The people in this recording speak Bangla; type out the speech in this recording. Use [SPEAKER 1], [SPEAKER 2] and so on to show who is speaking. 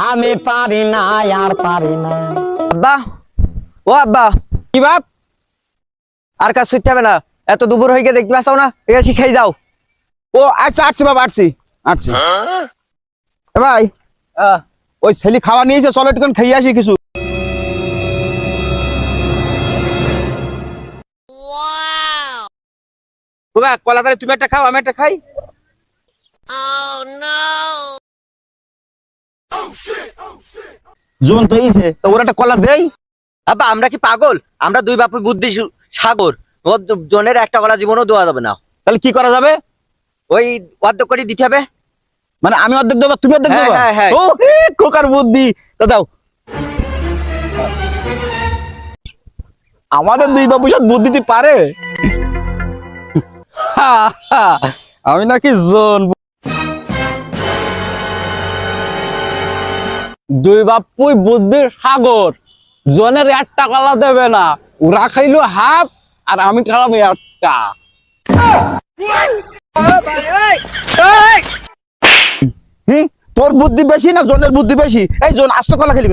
[SPEAKER 1] আমি পারি না আর পারি না।
[SPEAKER 2] আব্বা, ও আব্বা,
[SPEAKER 3] কি বাপ?
[SPEAKER 2] আর কাজ করতে হবে না, এত দুপুর হয়ে গিয়ে দেখতে পাচ্ছাও না, ঠিক আছে খেয়ে যাও।
[SPEAKER 3] ও আচ্ছা আচ্ছা বাবা, আসছি। এ ভাই, ওই ছেলে খাওয়া নিয়েছে, চলো একটু খেয়ে আসি কিছু। কলা তাহলে তুমি একটা খাও, আমি একটা খাই। জোন তো ইসে, তো ওরা একটা কলা দেই।
[SPEAKER 2] আব্বা আমরা কি পাগল? আমরা দুই বাপু বুদ্ধি সাগর, ওর জনের একটা কলা জীবনও দেওয়া যাবে না।
[SPEAKER 3] তাহলে কি করা যাবে?
[SPEAKER 2] ওই অর্ধেক করে দিতে হবে।
[SPEAKER 3] মানে আমি অর্ধেক দেবো, তুমি অর্ধেক দেবো?
[SPEAKER 2] হ্যাঁ, হ্যাঁ।
[SPEAKER 3] ও খোকার বুদ্ধি, তো দাও। আমাদের দুই বাবু সাথে বুদ্ধিতে পারে। আমি নাকি জোন। দুই বাপুই বুদ্ধির সাগর, জনের একটা কলা দেবে না, ওরা খাইলো হাফ আর আমি খালাম একটা। তোর বুদ্ধি বেশি না জনের বুদ্ধি বেশি? এই জন আস্ত কলা খেলি।